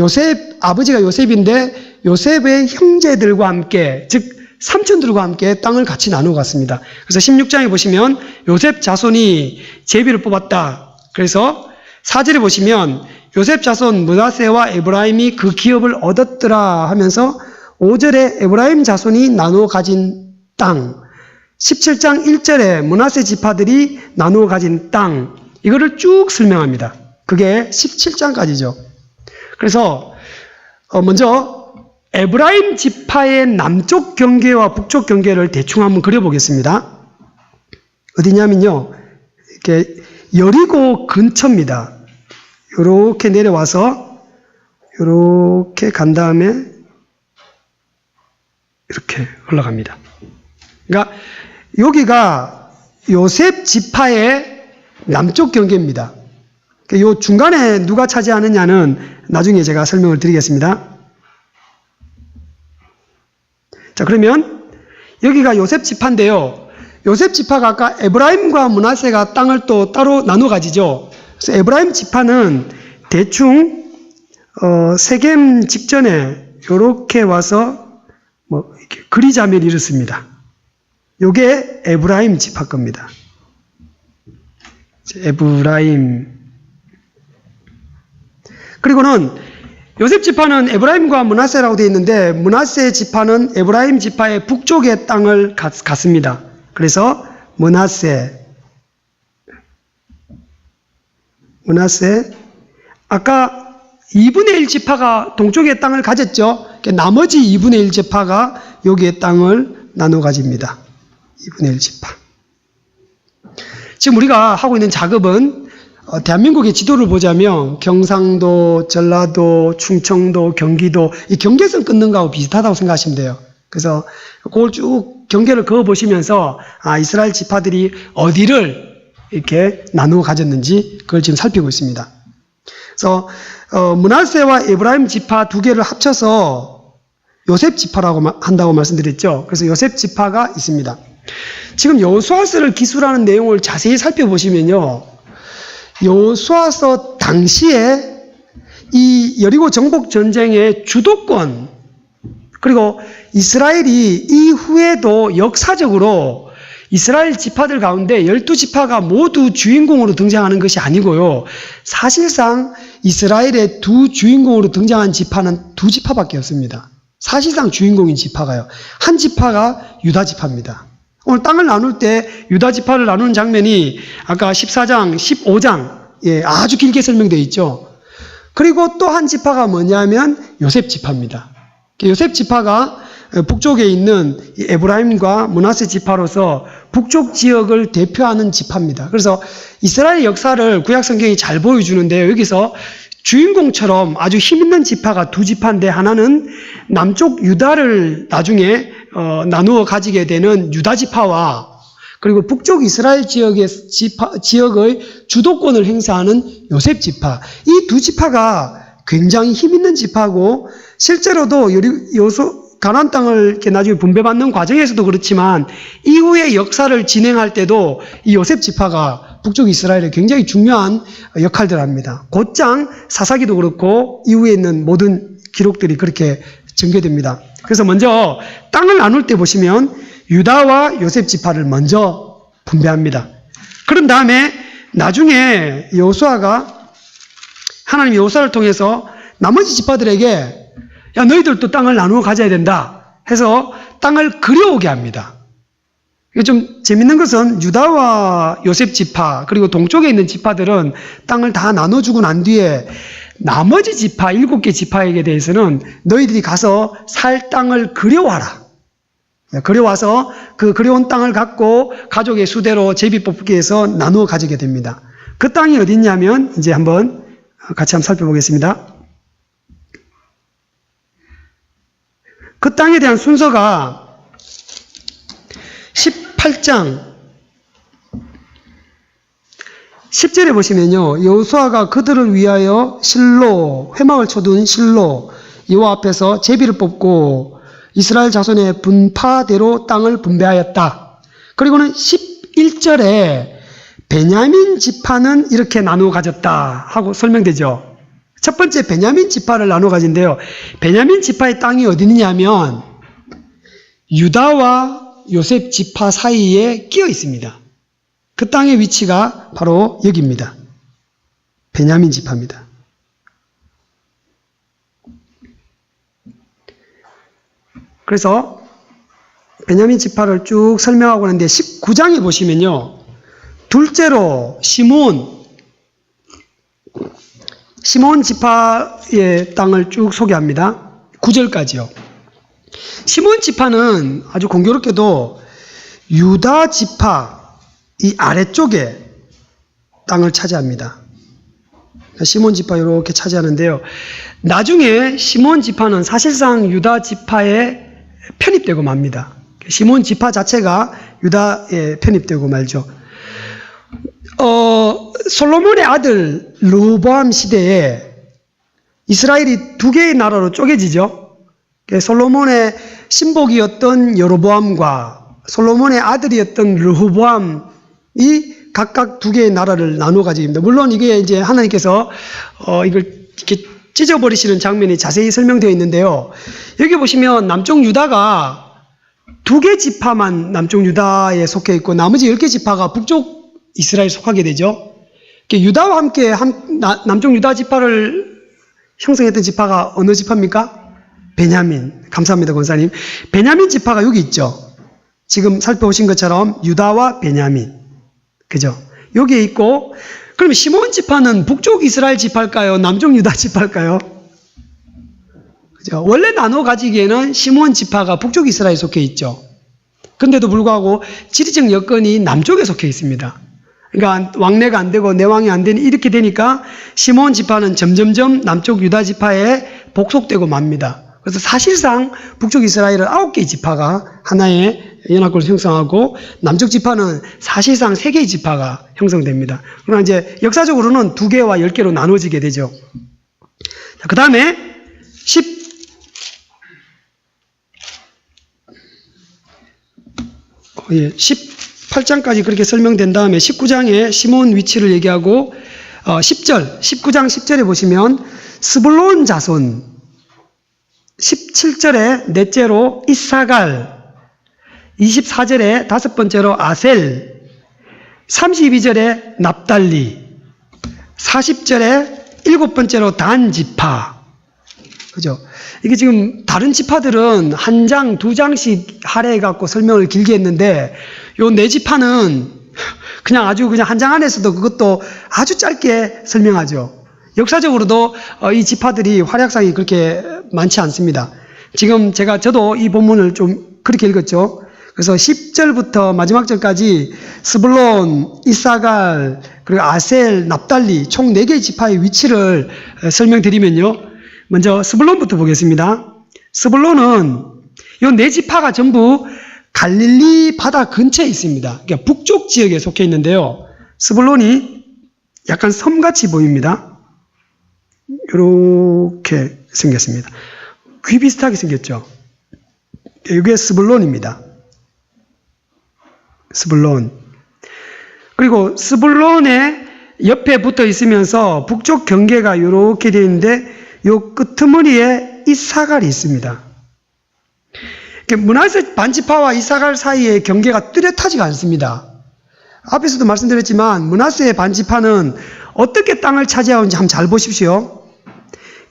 아버지가 요셉인데 요셉의 형제들과 함께, 즉 삼촌들과 함께 땅을 같이 나누어 갔습니다. 그래서 16장에 보시면 요셉 자손이 제비를 뽑았다. 그래서 4절에 보시면 요셉 자손 므낫세와 에브라임이 그 기업을 얻었더라 하면서 5절에 에브라임 자손이 나누어 가진 땅, 17장 1절에 므낫세 지파들이 나누어 가진 땅, 이거를 쭉 설명합니다. 그게 17장까지죠. 그래서 먼저 에브라임 지파의 남쪽 경계와 북쪽 경계를 대충 한번 그려보겠습니다. 어디냐면요, 이렇게 여리고 근처입니다. 이렇게 내려와서 이렇게 간 다음에 이렇게 올라갑니다. 그러니까 여기가 요셉 지파의 남쪽 경계입니다. 이 중간에 누가 차지하느냐는 나중에 제가 설명을 드리겠습니다. 자, 그러면 여기가 요셉 지파인데요. 요셉 지파가 아까 에브라임과 므낫세가 땅을 또 따로 나눠 가지죠. 그래서 에브라임 지파는 대충 세겜 직전에 이렇게 와서 이렇게 그리자면 이렇습니다. 요게 에브라임 지파 겁니다. 에브라임. 그리고는 요셉 지파는 에브라임과 므낫세라고 되어 있는데 므낫세 지파는 에브라임 지파의 북쪽의 땅을 갔습니다. 그래서 므낫세. 아까 2분의 1 지파가 동쪽의 땅을 가졌죠. 나머지 2분의 1 지파가 여기의 땅을 나눠 가집니다. 2분의 1 지파. 지금 우리가 하고 있는 작업은 대한민국의 지도를 보자면 경상도, 전라도, 충청도, 경기도 이 경계선 끊는 거하고 비슷하다고 생각하시면 돼요. 그래서 그걸 쭉 경계를 그어 보시면서 이스라엘 지파들이 어디를 이렇게 나누어 가졌는지 그걸 지금 살피고 있습니다. 그래서 므낫세와 에브라임 지파 두 개를 합쳐서 요셉 지파라고 한다고 말씀드렸죠. 그래서 요셉 지파가 있습니다. 지금 여호수아서를 기술하는 내용을 자세히 살펴보시면요. 여호수아서 당시에 이 여리고 정복 전쟁의 주도권 그리고 이스라엘이 이후에도 역사적으로 이스라엘 지파들 가운데 12지파가 모두 주인공으로 등장하는 것이 아니고요. 사실상 이스라엘의 두 주인공으로 등장한 지파는 두 지파밖에 없습니다. 사실상 주인공인 지파가요. 한 지파가 유다 지파입니다. 오늘 땅을 나눌 때 유다 지파를 나누는 장면이 아까 14장, 15장 아주 길게 설명되어 있죠. 그리고 또 한 지파가 뭐냐면 요셉 지파입니다. 요셉 지파가 북쪽에 있는 에브라임과 므낫세 지파로서 북쪽 지역을 대표하는 지파입니다. 그래서 이스라엘 역사를 구약 성경이 잘 보여주는데요. 여기서 주인공처럼 아주 힘있는 지파가 두 지파인데 하나는 남쪽 유다를 나중에 나누어 가지게 되는 유다 지파와 그리고 북쪽 이스라엘 지역의 주도권을 행사하는 요셉 지파. 이 두 지파가 굉장히 힘있는 지파고 실제로도 가나안 땅을 이렇게 나중에 분배받는 과정에서도 그렇지만 이후의 역사를 진행할 때도 이 요셉 지파가 북쪽 이스라엘에 굉장히 중요한 역할들을 합니다. 곧장 사사기도 그렇고 이후에 있는 모든 기록들이 그렇게 전개됩니다. 그래서 먼저 땅을 나눌 때 보시면 유다와 요셉 지파를 먼저 분배합니다. 그런 다음에 나중에 여호수아가 하나님 여호수아를 통해서 나머지 지파들에게 야 너희들도 땅을 나누어 가져야 된다 해서 땅을 그려오게 합니다. 이게 좀 재밌는 것은 유다와 요셉 지파 그리고 동쪽에 있는 지파들은 땅을 다 나눠주고 난 뒤에 나머지 지파 7개 지파에게 대해서는 너희들이 가서 살 땅을 그려와라. 그려와서 그 그려온 땅을 갖고 가족의 수대로 제비 뽑기 해서 나누어 가지게 됩니다. 그 땅이 어디 있냐면 이제 한번 같이 한번 살펴보겠습니다. 그 땅에 대한 순서가 18장 10절에 보시면요. 여호수아가 그들을 위하여 실로 회막을 쳐둔 실로 여호와 앞에서 제비를 뽑고 이스라엘 자손의 분파대로 땅을 분배하였다. 그리고는 11절에 베냐민 지파는 이렇게 나누어 가졌다 하고 설명되죠. 첫 번째 베냐민 지파를 나누어 가진데요. 베냐민 지파의 땅이 어디 있냐면 유다와 요셉 지파 사이에 끼어 있습니다. 그 땅의 위치가 바로 여기입니다. 베냐민 지파입니다. 그래서 베냐민 지파를 쭉 설명하고 있는데 19장에 보시면요. 둘째로 시몬 지파의 땅을 쭉 소개합니다. 9절까지요. 시몬 지파는 아주 공교롭게도 유다 지파 이 아래쪽에 땅을 차지합니다. 시몬 지파 이렇게 차지하는데요. 나중에 시몬 지파는 사실상 유다 지파에 편입되고 맙니다. 시몬 지파 자체가 유다에 편입되고 말죠. 솔로몬의 아들 르호보암 시대에 이스라엘이 두 개의 나라로 쪼개지죠. 솔로몬의 신복이었던 여로보암과 솔로몬의 아들이었던 르호보암이 각각 두 개의 나라를 나누어 가지게 됩니다. 물론 이게 이제 하나님께서 이걸 이렇게 찢어버리시는 장면이 자세히 설명되어 있는데요. 여기 보시면 남쪽 유다가 2개 지파만 남쪽 유다에 속해 있고 나머지 10개 지파가 북쪽 이스라엘에 속하게 되죠. 유다와 함께 남쪽 유다 지파를 형성했던 지파가 어느 지파입니까? 베냐민. 감사합니다, 권사님. 베냐민 지파가 여기 있죠. 지금 살펴보신 것처럼 유다와 베냐민. 그죠? 여기에 있고, 그럼 시몬 지파는 북쪽 이스라엘 지파일까요? 남쪽 유다 지파일까요? 그죠? 원래 나눠 가지기에는 시몬 지파가 북쪽 이스라엘에 속해 있죠. 근데도 불구하고 지리적 여건이 남쪽에 속해 있습니다. 그러니까 왕래가 안 되고 내왕이 안 되니 이렇게 되니까 시몬 지파는 점점점 남쪽 유다 지파에 복속되고 맙니다. 그래서 사실상 북쪽 이스라엘은 9개의 지파가 하나의 연합국을 형성하고 남쪽 지파는 사실상 3개의 지파가 형성됩니다. 그러나 이제 역사적으로는 2개와 10개로 나눠지게 되죠. 그 다음에 18장까지 그렇게 설명된 다음에 19장에 시몬 위치를 얘기하고 19장 10절에 보시면 스불론 자손, 17절에 넷째로 이사갈, 24절에 5번째로 아셀, 32절에 납달리, 40절에 7번째로 단 지파. 그죠? 이게 지금 다른 지파들은 1장, 2장씩 할애해갖고 설명을 길게 했는데 요 4지파는 그냥 한 장 안에서도 그것도 아주 짧게 설명하죠. 역사적으로도 이 지파들이 활약상이 그렇게 많지 않습니다. 지금 저도 이 본문을 좀 그렇게 읽었죠. 그래서 10절부터 마지막 절까지 스불론, 이사갈, 그리고 아셀, 납달리 총 4개의 지파의 위치를 설명드리면요. 먼저 스불론부터 보겠습니다. 스불론은 이 4지파가 전부 갈릴리 바다 근처에 있습니다. 그러니까 북쪽 지역에 속해 있는데요. 스불론이 약간 섬같이 보입니다. 이렇게 생겼습니다. 귀 비슷하게 생겼죠. 이게 스불론입니다. 스불론. 그리고 스불론의 옆에 붙어 있으면서 북쪽 경계가 이렇게 되어 있는데 요 끄트머리에 이사갈이 있습니다. 므낫세 반지파와 이사갈 사이의 경계가 뚜렷하지가 않습니다. 앞에서도 말씀드렸지만 므낫세 반지파는 어떻게 땅을 차지하는지 한번 잘 보십시오.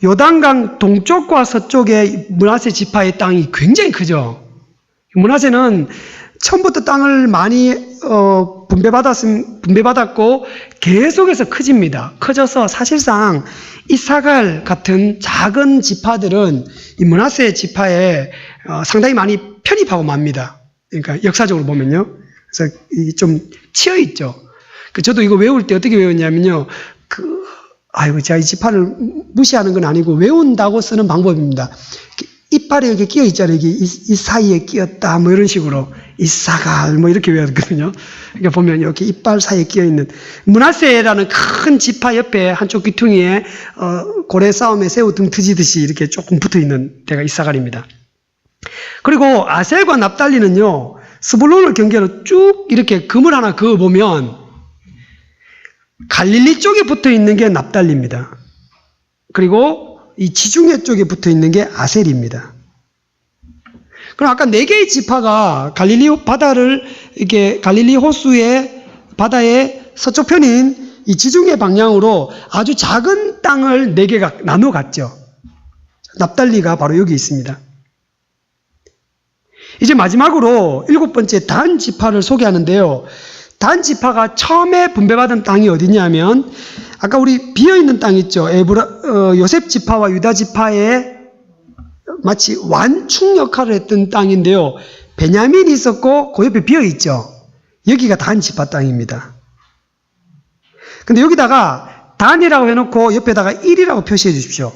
요단강 동쪽과 서쪽의 므낫세 지파의 땅이 굉장히 크죠. 므낫세는 처음부터 땅을 많이 분배받았고 계속해서 커집니다. 커져서 사실상 이사갈 같은 작은 지파들은 이 므낫세 지파에 상당히 많이 편입하고 맙니다. 그러니까 역사적으로 보면요. 그래서 좀 치여 있죠. 저도 이거 외울 때 어떻게 외웠냐면요. 제가 이 지파를 무시하는 건 아니고 외운다고 쓰는 방법입니다. 이빨이 이렇게 끼어 있잖아요. 이 사이에 끼었다. 뭐 이런 식으로. 이사갈 뭐 이렇게 외웠거든요. 그러니까 보면 이렇게 이빨 사이에 끼어 있는 므낫세라는 큰 지파 옆에 한쪽 귀퉁이에 고래 싸움에 새우 등 트지듯이 이렇게 조금 붙어 있는 데가 이사갈입니다. 그리고 아셀과 납달리는요. 스불론을 경계로 쭉 이렇게 금을 하나 그어 보면 갈릴리 쪽에 붙어 있는 게 납달리입니다. 그리고 이 지중해 쪽에 붙어 있는 게 아셀입니다. 그럼 아까 4개의 지파가 갈릴리 바다를 이렇게 갈릴리 호수의 바다의 서쪽 편인 이 지중해 방향으로 아주 작은 땅을 4개가 나눠 갔죠. 납달리가 바로 여기 있습니다. 이제 마지막으로 7번째 단 지파를 소개하는데요. 단 지파가 처음에 분배받은 땅이 어디냐면 아까 우리 비어있는 땅 있죠. 요셉 지파와 유다 지파의 마치 완충 역할을 했던 땅인데요. 베냐민이 있었고 그 옆에 비어있죠. 여기가 단 지파 땅입니다. 근데 여기다가 단이라고 해놓고 옆에다가 1이라고 표시해 주십시오.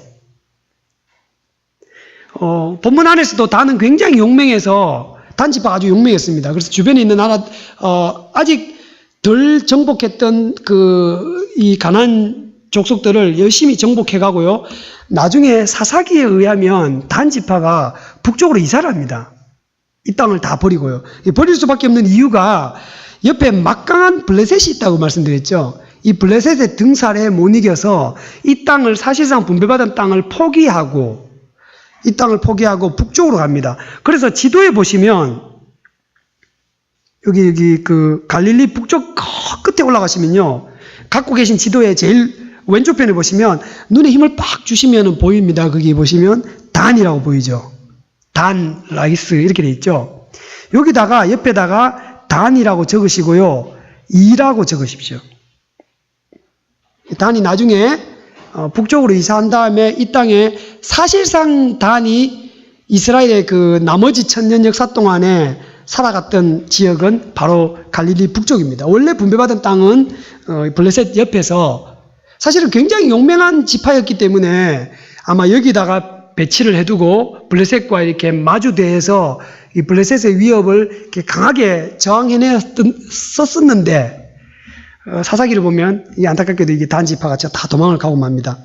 본문 안에서도 단은 굉장히 용맹해서 단 지파가 아주 용맹했습니다. 그래서 주변에 있는 나라 아직 덜 정복했던 이 가나안 족속들을 열심히 정복해 가고요. 나중에 사사기에 의하면 단 지파가 북쪽으로 이사를 합니다. 이 땅을 다 버리고요. 버릴 수밖에 없는 이유가 옆에 막강한 블레셋이 있다고 말씀드렸죠. 이 블레셋의 등살에 못 이겨서 이 땅을 사실상 분배받은 땅을 포기하고 이 땅을 포기하고 북쪽으로 갑니다. 그래서 지도에 보시면 여기 그 갈릴리 북쪽 끝에 올라가시면요. 갖고 계신 지도의 제일 왼쪽 편에 보시면 눈에 힘을 빡 주시면 보입니다. 거기 보시면 단이라고 보이죠. 단, 라이스 이렇게 돼 있죠. 여기다가 옆에다가 단이라고 적으시고요. 2라고 적으십시오. 단이 나중에 북쪽으로 이사한 다음에 이 땅에 사실상 단이 이스라엘의 그 나머지 천년 역사 동안에 살아갔던 지역은 바로 갈릴리 북쪽입니다. 원래 분배받은 땅은 블레셋 옆에서 사실은 굉장히 용맹한 지파였기 때문에 아마 여기다가 배치를 해두고 블레셋과 이렇게 마주대해서 이 블레셋의 위협을 이렇게 강하게 저항해냈었는데 사사기를 보면 이 안타깝게도 이게 단 지파가 다 도망을 가고 맙니다.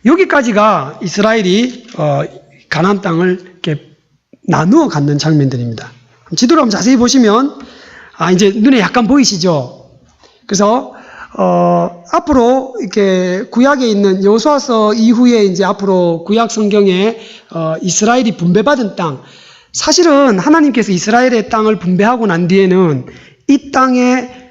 여기까지가 이스라엘이 가나안 땅을 이렇게 나누어 갖는 장면들입니다. 지도를 한번 자세히 보시면 이제 눈에 약간 보이시죠? 그래서 앞으로 이렇게 구약에 있는 여호수아서 이후에 이제 앞으로 구약 성경에 이스라엘이 분배받은 땅, 사실은 하나님께서 이스라엘의 땅을 분배하고 난 뒤에는 이 땅의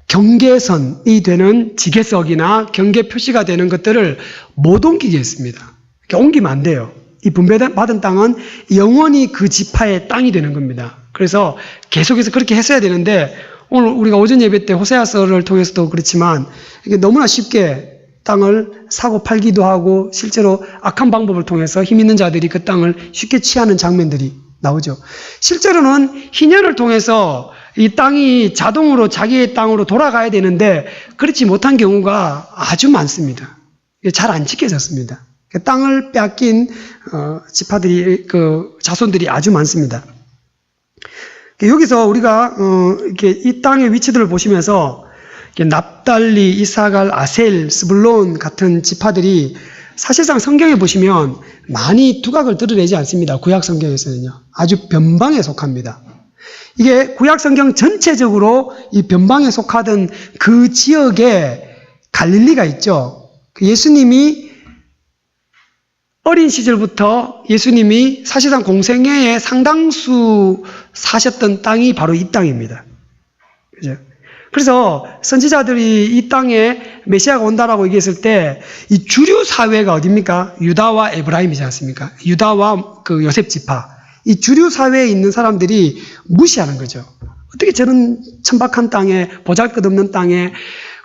경계선이 되는 지게석이나 경계 표시가 되는 것들을 못 옮기게 했습니다. 옮기면 안 돼요. 이 분배받은 땅은 영원히 그 지파의 땅이 되는 겁니다. 그래서 계속해서 그렇게 했어야 되는데 오늘 우리가 오전 예배 때 호세아서를 통해서도 그렇지만 이게 너무나 쉽게 땅을 사고 팔기도 하고 실제로 악한 방법을 통해서 힘 있는 자들이 그 땅을 쉽게 취하는 장면들이 나오죠. 실제로는 희년을 통해서 이 땅이 자동으로 자기의 땅으로 돌아가야 되는데 그렇지 못한 경우가 아주 많습니다. 잘 안 지켜졌습니다. 땅을 빼앗긴 지파들이 자손들이 아주 많습니다. 여기서 우리가 이렇게 이 땅의 위치들을 보시면서 납달리, 이사갈, 아셀, 스불론 같은 지파들이 사실상 성경에 보시면 많이 두각을 드러내지 않습니다. 구약 성경에서는요. 아주 변방에 속합니다. 이게 구약 성경 전체적으로 이 변방에 속하던 그 지역에 갈릴리가 있죠. 예수님이 어린 시절부터 예수님이 사실상 공생애의 상당수 사셨던 땅이 바로 이 땅입니다. 그죠? 그래서 선지자들이 이 땅에 메시아가 온다라고 얘기했을 때 이 주류 사회가 어디입니까? 유다와 에브라임이지 않습니까? 유다와 그 요셉 지파. 이 주류 사회에 있는 사람들이 무시하는 거죠. 어떻게 저런 천박한 땅에, 보잘것없는 땅에,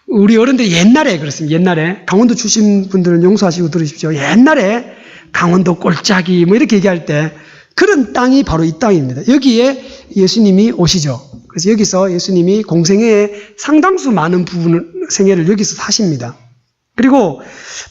우리 어른들이 옛날에 그렇습니다. 옛날에 강원도 출신 분들은 용서하시고 들으십시오. 옛날에 강원도 꼴짜기 뭐 이렇게 얘기할 때 그런 땅이 바로 이 땅입니다. 여기에 예수님이 오시죠. 그래서 여기서 예수님이 공생애의 상당수 많은 부분을 생애를 여기서 사십니다. 그리고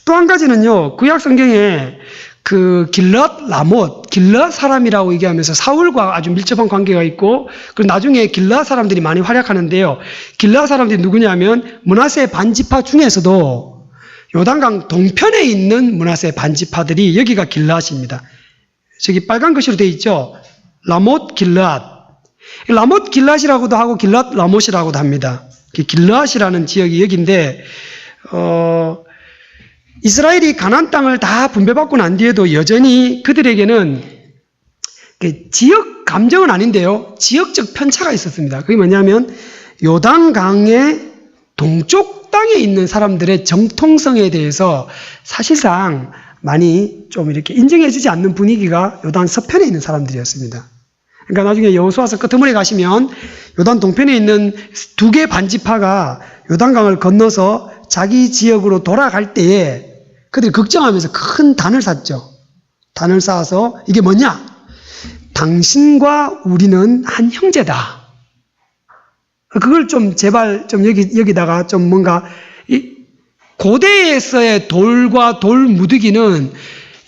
또 한 가지는요. 구약 성경에 그 길랏 라못, 길랏 사람이라고 얘기하면서 사울과 아주 밀접한 관계가 있고, 그리고 나중에 길랏 사람들이 많이 활약하는데요. 길랏 사람들이 누구냐면 므낫세 반지파 중에서도 요단강 동편에 있는 므낫세 반지파들이 여기가 길랏입니다. 저기 빨간 글씨로 되어 있죠. 라못 길랏. 라못 길랏이라고도 하고 길랏 라못이라고도 합니다. 길랏이라는 지역이 여기인데 이스라엘이 가나안 땅을 다 분배받고 난 뒤에도 여전히 그들에게는 지역 감정은 아닌데요. 지역적 편차가 있었습니다. 그게 뭐냐면 요단강의 동쪽 땅에 있는 사람들의 정통성에 대해서 사실상 많이 좀 이렇게 인정해주지 않는 분위기가 요단 서편에 있는 사람들이었습니다. 그러니까 나중에 여호수아서 끄트머리 가시면 요단 동편에 있는 두 개 반지파가 요단강을 건너서 자기 지역으로 돌아갈 때에 그들이 걱정하면서 큰 단을 쌓죠. 단을 쌓아서 이게 뭐냐? 당신과 우리는 한 형제다. 그걸 좀 제발 좀 여기다가 좀 뭔가 고대에서의 돌과 돌 무드기는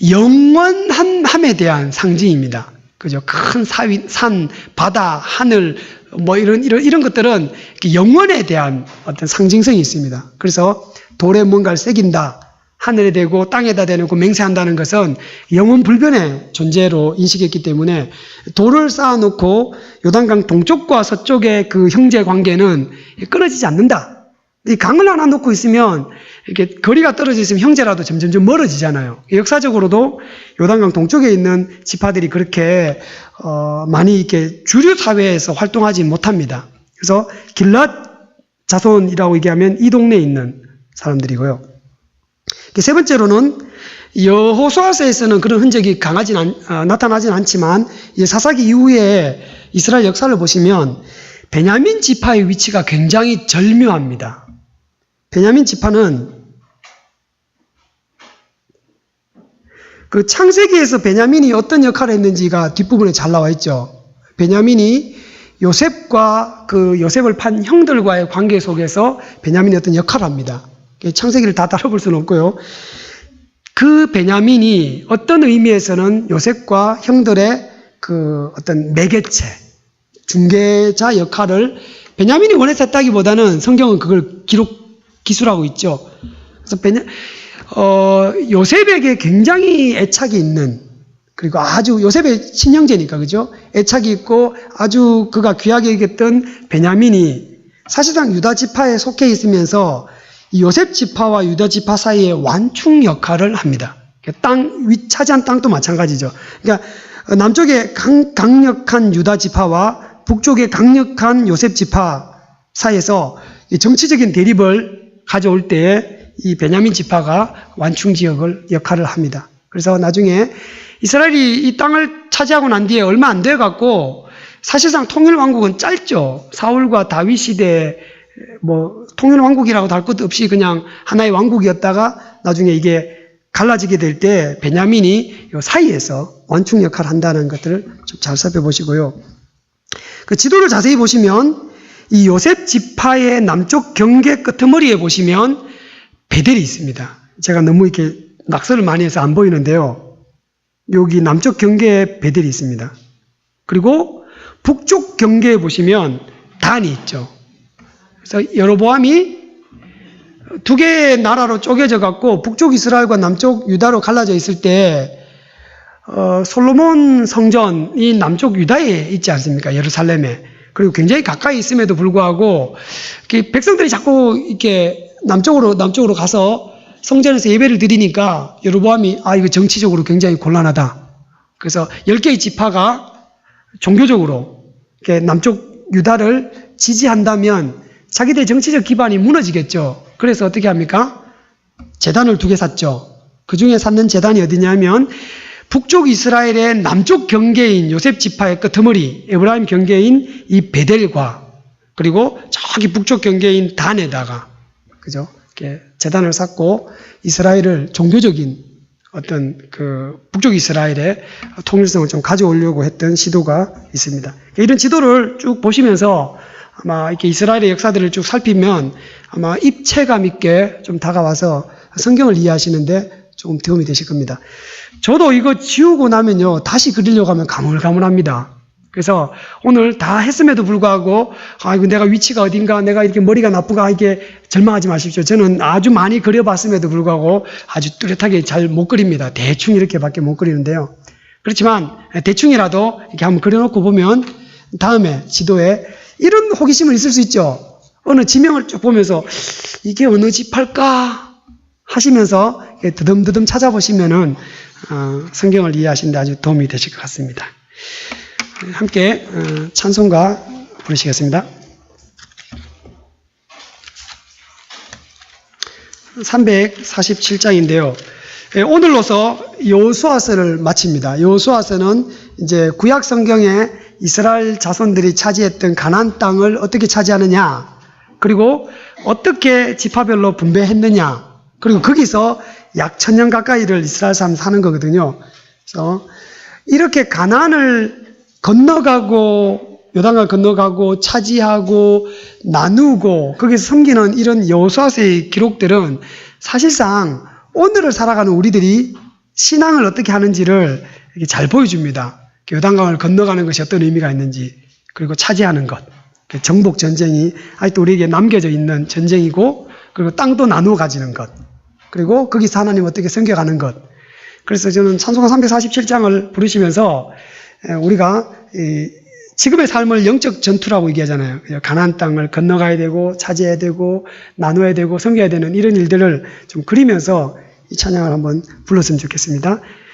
영원함에 대한 상징입니다. 그죠? 큰 산, 바다, 하늘, 뭐 이런 것들은 영원에 대한 어떤 상징성이 있습니다. 그래서 돌에 뭔가를 새긴다. 하늘에 대고 땅에다 대놓고 맹세한다는 것은 영원 불변의 존재로 인식했기 때문에 돌을 쌓아놓고 요단강 동쪽과 서쪽의 그 형제 관계는 끊어지지 않는다. 이 강을 하나 놓고 있으면 이렇게 거리가 떨어져 있으면 형제라도 점점 멀어지잖아요. 역사적으로도 요단강 동쪽에 있는 지파들이 그렇게 많이 이렇게 주류 사회에서 활동하지 못합니다. 그래서 길랏 자손이라고 얘기하면 이 동네에 있는 사람들이고요. 세 번째로는 여호수아서에서는 그런 흔적이 나타나진 않지만 사사기 이후에 이스라엘 역사를 보시면 베냐민 지파의 위치가 굉장히 절묘합니다. 베냐민 지파는 그 창세기에서 베냐민이 어떤 역할을 했는지가 뒷부분에 잘 나와 있죠. 베냐민이 요셉과 그 요셉을 판 형들과의 관계 속에서 베냐민이 어떤 역할을 합니다. 창세기를 다 다뤄볼 수는 없고요. 그 베냐민이 어떤 의미에서는 요셉과 형들의 그 어떤 매개체, 중개자 역할을 베냐민이 원해서 했다기보다는 성경은 그걸 기술하고 있죠. 그래서 요셉에게 굉장히 애착이 있는, 그리고 아주 요셉의 친형제니까 그죠? 애착이 있고 아주 그가 귀하게 여겼던 베냐민이 사실상 유다 지파에 속해 있으면서 이 요셉 지파와 유다 지파 사이에 완충 역할을 합니다. 차지한 땅도 마찬가지죠. 그러니까 남쪽에 강력한 유다 지파와 북쪽에 강력한 요셉 지파 사이에서 정치적인 대립을 가져올 때에 이 베냐민 지파가 완충 지역을 역할을 합니다. 그래서 나중에 이스라엘이 이 땅을 차지하고 난 뒤에 얼마 안 돼 갖고 사실상 통일 왕국은 짧죠. 사울과 다윗 시대 통일 왕국이라고도 할 것도 없이 그냥 하나의 왕국이었다가 나중에 이게 갈라지게 될 때 베냐민이 이 사이에서 완충 역할을 한다는 것들을 좀 잘 살펴보시고요. 그 지도를 자세히 보시면 이 요셉 지파의 남쪽 경계 끄트머리에 보시면 베델이 있습니다. 제가 너무 이렇게 낙서를 많이 해서 안 보이는데요. 여기 남쪽 경계에 베델이 있습니다. 그리고 북쪽 경계에 보시면 단이 있죠. 그래서 여로보암이 두 개의 나라로 쪼개져 갖고 북쪽 이스라엘과 남쪽 유다로 갈라져 있을 때 솔로몬 성전이 남쪽 유다에 있지 않습니까? 예루살렘에. 그리고 굉장히 가까이 있음에도 불구하고 백성들이 자꾸 이렇게 남쪽으로 가서 성전에서 예배를 드리니까 여로보암이 이거 정치적으로 굉장히 곤란하다. 그래서 10개의 지파가 종교적으로 이렇게 남쪽 유다를 지지한다면 자기들의 정치적 기반이 무너지겠죠. 그래서 어떻게 합니까? 제단을 2개 샀죠. 그 중에 샀는 제단이 어디냐면 북쪽 이스라엘의 남쪽 경계인 요셉 지파의 끄트머리, 에브라임 경계인 이 베델과 그리고 저기 북쪽 경계인 단에다가 그죠? 이렇게 제단을 쌓고 이스라엘을 종교적인 어떤 그 북쪽 이스라엘의 통일성을 좀 가져오려고 했던 시도가 있습니다. 이런 지도를 쭉 보시면서 아마 이렇게 이스라엘의 역사들을 쭉 살피면 아마 입체감 있게 좀 다가와서 성경을 이해하시는데 조금 도움이 되실 겁니다. 저도 이거 지우고 나면요, 다시 그리려고 하면 가물가물합니다. 그래서 오늘 다 했음에도 불구하고, 이거 내가 위치가 어딘가, 내가 이렇게 머리가 나쁘가, 이게 절망하지 마십시오. 저는 아주 많이 그려봤음에도 불구하고 아주 뚜렷하게 잘 못 그립니다. 대충 이렇게밖에 못 그리는데요. 그렇지만 대충이라도 이렇게 한번 그려놓고 보면 다음에 지도에 이런 호기심은 있을 수 있죠. 어느 지명을 쭉 보면서 이게 어느 지파일까 하시면서 드듬드듬 찾아보시면은 성경을 이해하시는데 아주 도움이 되실 것 같습니다. 함께 찬송가 부르시겠습니다. 347장인데요. 오늘로서 여호수아서를 마칩니다. 여호수아서는 이제 구약 성경에 이스라엘 자손들이 차지했던 가나안 땅을 어떻게 차지하느냐, 그리고 어떻게 지파별로 분배했느냐, 그리고 거기서 약 1000년 가까이를 이스라엘 사람 사는 거거든요. 그래서 이렇게 가나안을 건너가고 요단강을 건너가고 차지하고 나누고 거기서 섬기는 이런 여호수아서의 기록들은 사실상 오늘을 살아가는 우리들이 신앙을 어떻게 하는지를 이렇게 잘 보여줍니다. 요단강을 건너가는 것이 어떤 의미가 있는지, 그리고 차지하는 것, 정복 전쟁이 아직도 우리에게 남겨져 있는 전쟁이고, 그리고 땅도 나누어 가지는 것, 그리고 거기서 하나님 어떻게 섬겨가는 것. 그래서 저는 찬송가 347장을 부르시면서 우리가 지금의 삶을 영적 전투라고 얘기하잖아요. 가나안 땅을 건너가야 되고 차지해야 되고 나눠야 되고 섬겨야 되는 이런 일들을 좀 그리면서 이 찬양을 한번 불렀으면 좋겠습니다.